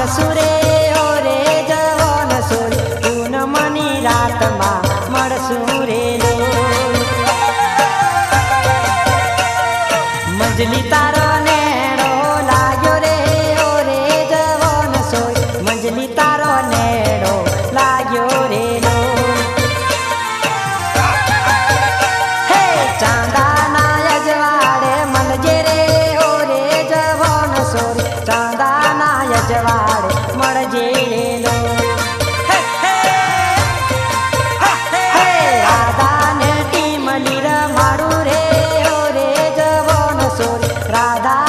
સુરે ઓરે જવન sorry પૂનમની રાતમાં મળશું રે મંજલી તારો નેડો લાગ્યો રે ઓરે જવન સોરી મંજલી તારો નેડો લાગ્યો રે હે ચાંદાના અજવાળે મળજે રે ઓરે જવન સોરી ચાંદાના અજવાળે મળજે રે રાધા